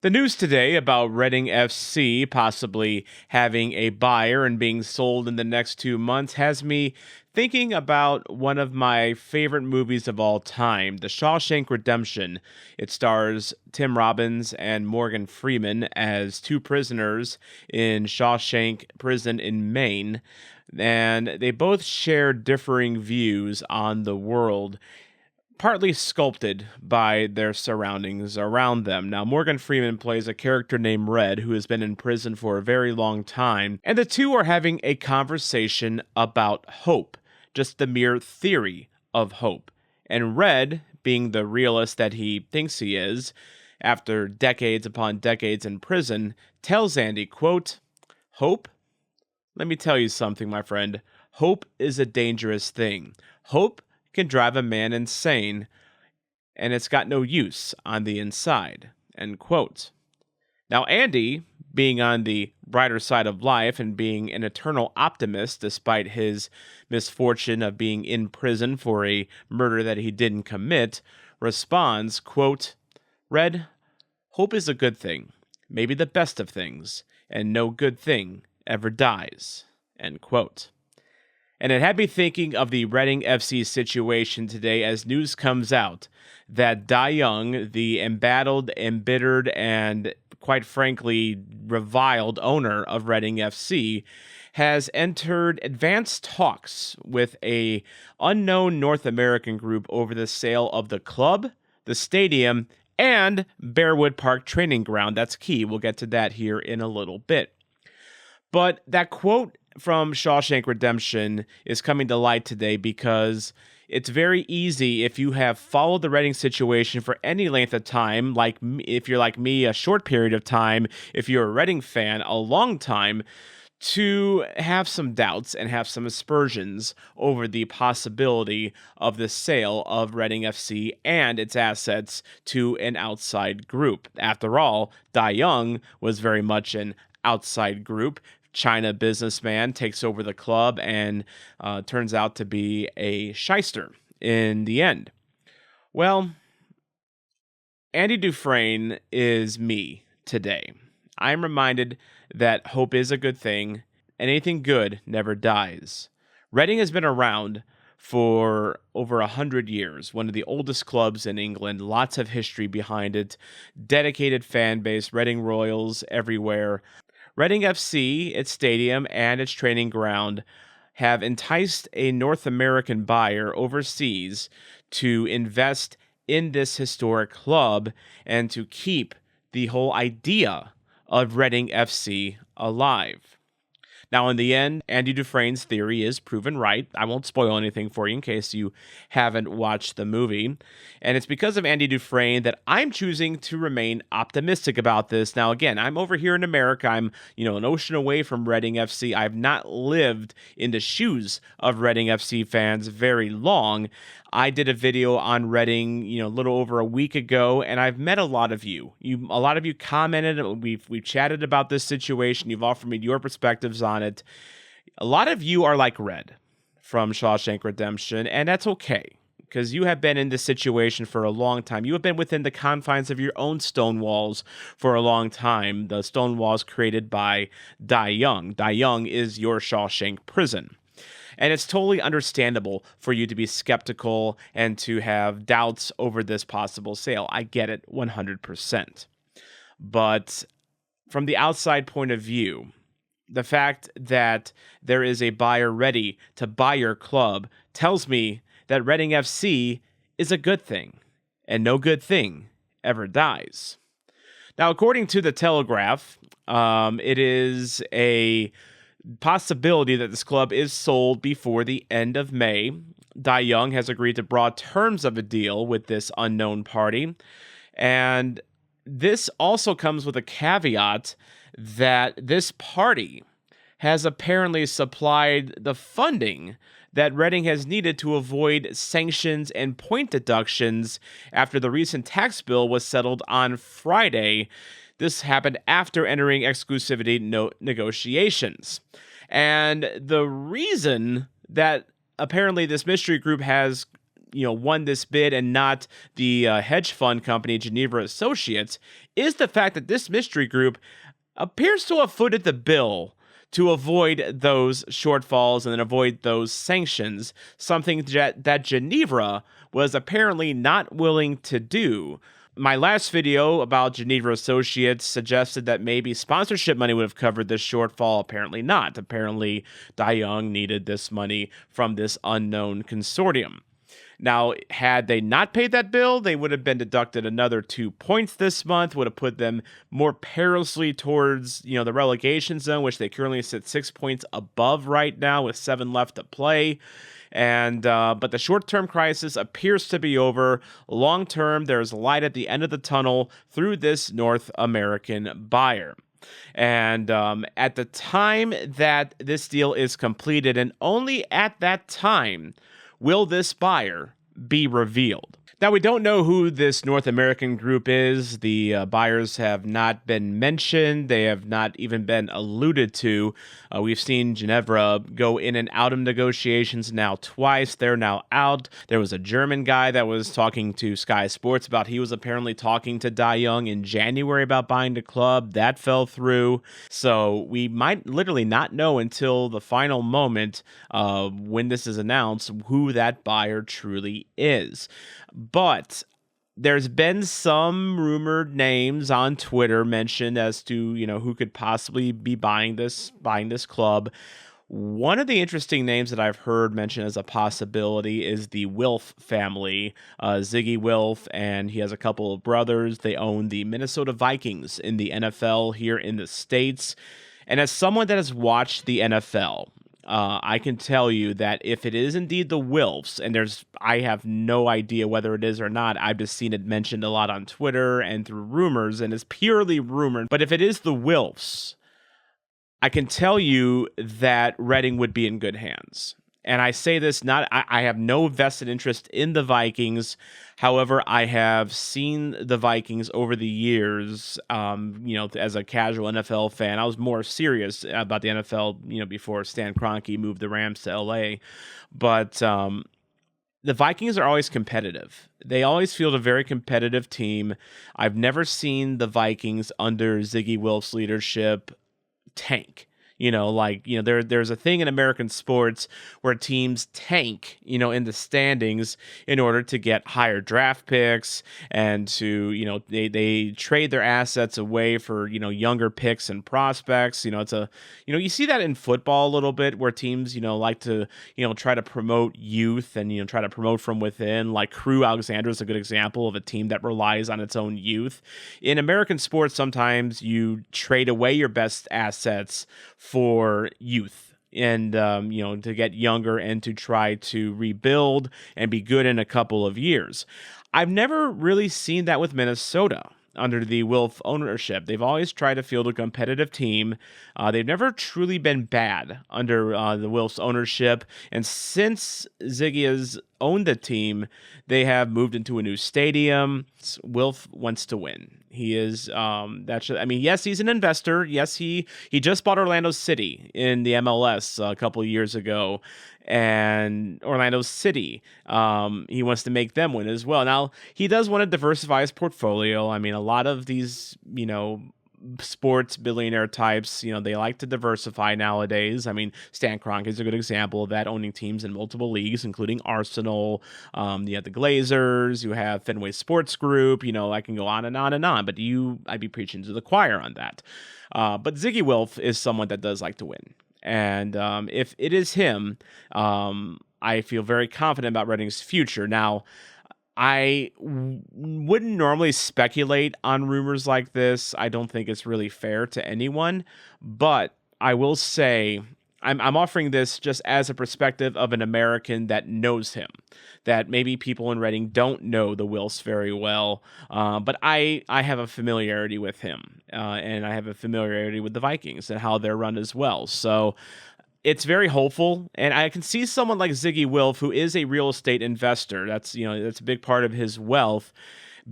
The news today about Reading FC possibly having a buyer and being sold in the next 2 months has me thinking about one of my favorite movies of all time, The Shawshank Redemption. It stars Tim Robbins and Morgan Freeman as two prisoners in Shawshank Prison in Maine, and they both share differing views on the world, partly sculpted by their surroundings around them. Now, Morgan Freeman plays a character named Red who has been in prison for a very long time, and the two are having a conversation about hope, just the mere theory of hope. And Red, being the realist that he thinks he is, after decades upon decades in prison, tells Andy, quote, "Hope? Let me tell you something, my friend. Hope is a dangerous thing. Hope can drive a man insane, and it's got no use on the inside." End quote. Now, Andy, being on the brighter side of life and being an eternal optimist despite his misfortune of being in prison for a murder that he didn't commit, responds, quote, "Red, hope is a good thing, maybe the best of things, and no good thing ever dies." End quote. And it had me thinking of the Reading FC situation today as news comes out that Dai Yongge, the embattled, embittered, and quite frankly reviled owner of Reading FC, has entered advanced talks with a unknown North American group over the sale of the club, the stadium, and Bearwood Park training ground. That's key. We'll get to that here in a little bit. But that quote from Shawshank Redemption is coming to light today because it's very easy, if you have followed the Reading situation for any length of time, if you're like me, a short period of time, if you're a Reading fan, a long time, to have some doubts and have some aspersions over the possibility of the sale of Reading FC and its assets to an outside group. After all, Dai Yongge was very much an outside group. China businessman takes over the club and turns out to be a shyster in the end. Well, Andy Dufresne is me today. I'm reminded that hope is a good thing, and anything good never dies. Reading has been around for over 100 years, one of the oldest clubs in England, lots of history behind it, dedicated fan base, Reading Royals everywhere. Reading FC, its stadium, and its training ground have enticed a North American buyer overseas to invest in this historic club and to keep the whole idea of Reading FC alive. Now, in the end, Andy Dufresne's theory is proven right. I won't spoil anything for you in case you haven't watched the movie. And it's because of Andy Dufresne that I'm choosing to remain optimistic about this. Now, again, I'm over here in America. I'm, an ocean away from Reading FC. I've not lived in the shoes of Reading FC fans very long. I did a video on Reading, a little over a week ago, and I've met a lot of you. A lot of you commented. We've chatted about this situation. You've offered me your perspectives on it. A lot of you are like Red from Shawshank Redemption, and that's okay because you have been in this situation for a long time. You have been within the confines of your own stone walls for a long time. The stone walls created by Dai Yongge. Dai Yongge is your Shawshank prison. And it's totally understandable for you to be skeptical and to have doubts over this possible sale. I get it 100%. But from the outside point of view, the fact that there is a buyer ready to buy your club tells me that Reading FC is a good thing, and no good thing ever dies. Now, according to the Telegraph, it is a possibility that this club is sold before the end of May. Dai Yongge has agreed to broad terms of a deal with this unknown party. And this also comes with a caveat that this party has apparently supplied the funding that Reading has needed to avoid sanctions and point deductions after the recent tax bill was settled on Friday. This happened after entering exclusivity negotiations. And the reason that apparently this mystery group has won this bid and not the hedge fund company Geneva Associates is the fact that this mystery group appears to have footed the bill to avoid those shortfalls and then avoid those sanctions, something that Geneva was apparently not willing to do. My last video about Geneva Associates suggested that maybe sponsorship money would have covered this shortfall. Apparently not. Apparently, Dai Yongge needed this money from this unknown consortium. Now, had they not paid that bill, they would have been deducted another 2 points this month, would have put them more perilously towards, the relegation zone, which they currently sit 6 points above right now with 7 left to play. And but the short-term crisis appears to be over. Long-term, there's light at the end of the tunnel through this North American buyer. And at the time that this deal is completed, and only at that time, will this buyer be revealed? Now, we don't know who this North American group is. The buyers have not been mentioned. They have not even been alluded to. We've seen Ginevra go in and out of negotiations now twice. They're now out. There was a German guy that was talking to Sky Sports about he was apparently talking to Dai Yongge in January about buying the club. That fell through. So we might literally not know until the final moment when this is announced who that buyer truly is. But there's been some rumored names on Twitter mentioned as to, who could possibly be buying this club. One of the interesting names that I've heard mentioned as a possibility is the Wilf family, Zygi Wilf, and he has a couple of brothers. They own the Minnesota Vikings in the NFL here in the States. And as someone that has watched the NFL, I can tell you that if it is indeed the Wilfs, and I have no idea whether it is or not, I've just seen it mentioned a lot on Twitter and through rumors, and it's purely rumored. But if it is the Wilfs, I can tell you that Reading would be in good hands. And I say this I have no vested interest in the Vikings. However, I have seen the Vikings over the years, as a casual NFL fan. I was more serious about the NFL, before Stan Kroenke moved the Rams to LA. But the Vikings are always competitive. They always field a very competitive team. I've never seen the Vikings under Zygi Wilf's leadership tank. There's a thing in American sports where teams tank, in the standings in order to get higher draft picks and to, they trade their assets away for, younger picks and prospects. You see that in football a little bit where teams, like to, try to promote youth and, try to promote from within. Like Crew Alexandra is a good example of a team that relies on its own youth. In American sports, sometimes you trade away your best assets for youth and, to get younger and to try to rebuild and be good in a couple of years. I've never really seen that with Minnesota under the Wilf ownership. They've always tried to field a competitive team. They've never truly been bad under the Wilf's ownership. And since Zygi has owned the team, they have moved into a new stadium. Wilf wants to win. He is, yes, he's an investor. Yes, he just bought Orlando City in the MLS a couple of years ago. And Orlando City, he wants to make them win as well. Now, he does want to diversify his portfolio. I mean, a lot of these, sports billionaire types, they like to diversify nowadays. I mean, Stan Kroenke is a good example of that, owning teams in multiple leagues, including Arsenal. You have the Glazers, you have Fenway Sports Group, I can go on and on and on, but I'd be preaching to the choir on that. But Zygi Wilf is someone that does like to win. And if it is him, I feel very confident about Reading's future. Now, I wouldn't normally speculate on rumors like this. I don't think it's really fair to anyone. But I will say I'm offering this just as a perspective of an American that knows him, that maybe people in Reading don't know the Wilfs very well, but I have a familiarity with him, and I have a familiarity with the Vikings and how they're run as well. So it's very hopeful, and I can see someone like Zygi Wilf, who is a real estate investor. That's a big part of his wealth,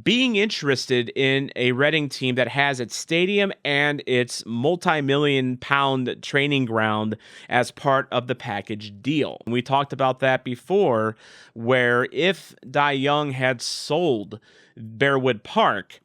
being interested in a Reading team that has its stadium and its multi-million pound training ground as part of the package deal. We talked about that before, where if Dai Yongge had sold Bearwood Park,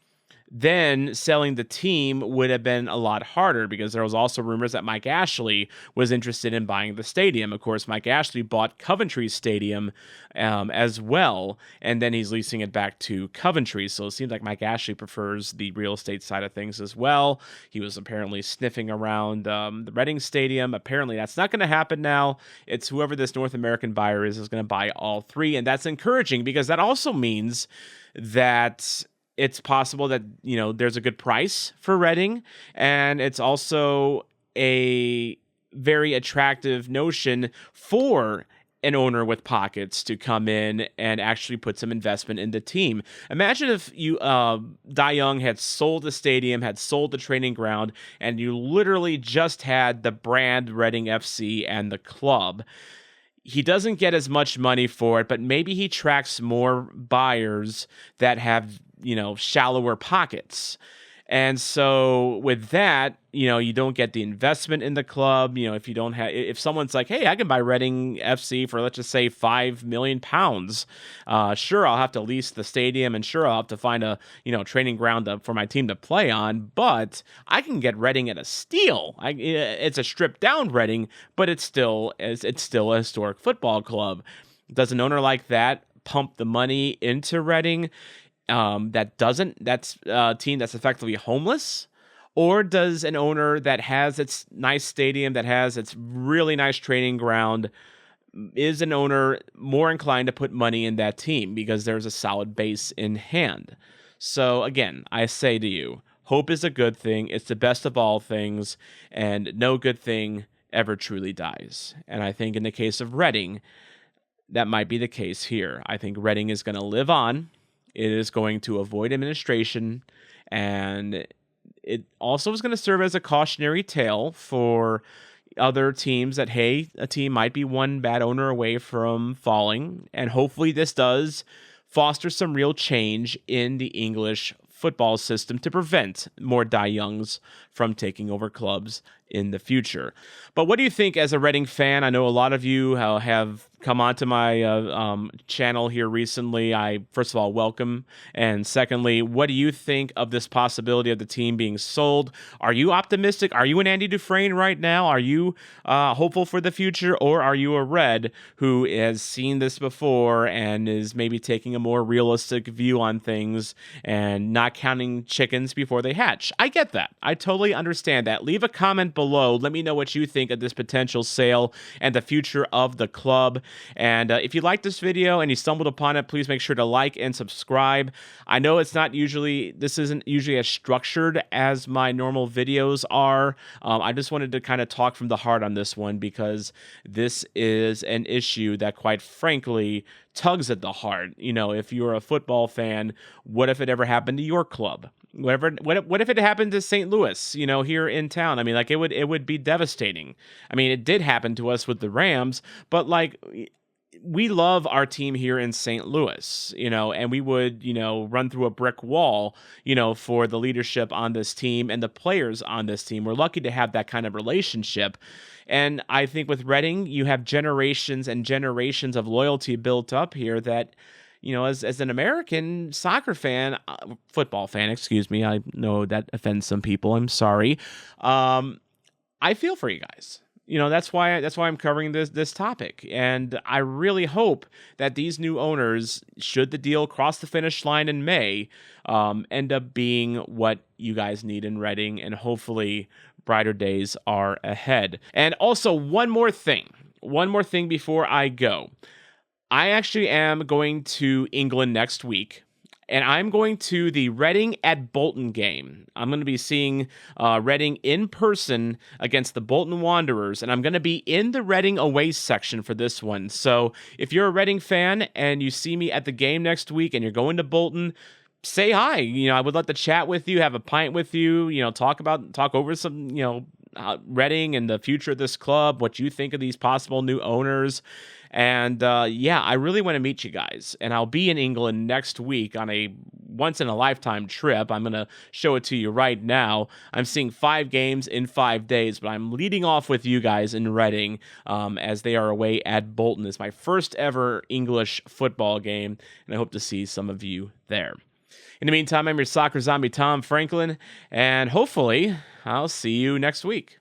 then selling the team would have been a lot harder, because there was also rumors that Mike Ashley was interested in buying the stadium. Of course, Mike Ashley bought Coventry Stadium as well, and then he's leasing it back to Coventry. So it seems like Mike Ashley prefers the real estate side of things as well. He was apparently sniffing around the Reading Stadium. Apparently that's not going to happen now. It's whoever this North American buyer is going to buy all three, and that's encouraging, because that also means that it's possible that, there's a good price for Reading, and it's also a very attractive notion for an owner with pockets to come in and actually put some investment in the team. Imagine if Dai Yongge had sold the stadium, had sold the training ground, and you literally just had the brand Reading FC and the club. He doesn't get as much money for it, but maybe he attracts more buyers that have, shallower pockets. And so with that, you don't get the investment in the club. If someone's like, hey, I can buy Reading FC for, let's just say, £5 million. Sure, I'll have to lease the stadium, and sure, I'll have to find a, training ground for my team to play on, but I can get Reading at a steal. It's a stripped down Reading, but it's still a historic football club. Does an owner like that pump the money into Reading? That's a team that's effectively homeless? Or does an owner that has its nice stadium, that has its really nice training ground, is an owner more inclined to put money in that team because there's a solid base in hand? So again, I say to you, hope is a good thing. It's the best of all things, and no good thing ever truly dies. And I think in the case of Reading, that might be the case here. I think Reading is going to live on. It is going to avoid administration, and it also is going to serve as a cautionary tale for other teams that, hey, a team might be one bad owner away from falling, and hopefully this does foster some real change in the English football system to prevent more Dai Yongges from taking over clubs in the future. But what do you think as a Reading fan? I know a lot of you have come onto my channel here recently. I, first of all, welcome. And secondly, what do you think of this possibility of the team being sold? Are you optimistic? Are you an Andy Dufresne right now? Are you hopeful for the future? Or are you a Red who has seen this before and is maybe taking a more realistic view on things and not counting chickens before they hatch? I get that. I totally understand that. Leave a comment below. Let me know what you think of this potential sale and the future of the club. And if you like this video and you stumbled upon it, please make sure to like and subscribe. I know this isn't usually as structured as my normal videos are. I just wanted to kind of talk from the heart on this one, because this is an issue that, quite frankly, tugs at the heart. If you're a football fan, what if it ever happened to your club? What if it happened to St. Louis, here in town? I mean, it would be devastating. I mean, it did happen to us with the Rams, but we love our team here in St. Louis, and we would, run through a brick wall, for the leadership on this team and the players on this team. We're lucky to have that kind of relationship. And I think with Reading, you have generations and generations of loyalty built up here that, as an American football fan, excuse me, I know that offends some people. I'm sorry. I feel for you guys. That's why I'm covering this topic. And I really hope that these new owners, should the deal cross the finish line in May, end up being what you guys need in Reading, and hopefully brighter days are ahead. And also, one more thing before I go. I actually am going to England next week, and I'm going to the Reading at Bolton game. I'm going to be seeing Reading in person against the Bolton Wanderers, and I'm going to be in the Reading away section for this one. So if you're a Reading fan and you see me at the game next week and you're going to Bolton, say hi. I would love to chat with you, have a pint with you, talk over some, Reading and the future of this club, what you think of these possible new owners. And I really want to meet you guys. And I'll be in England next week on a once in a lifetime trip. I'm going to show it to you right now. I'm seeing 5 games in 5 days, but I'm leading off with you guys in Reading as they are away at Bolton. It's my first ever English football game, and I hope to see some of you there. In the meantime, I'm your soccer zombie, Tom Franklin, and hopefully I'll see you next week.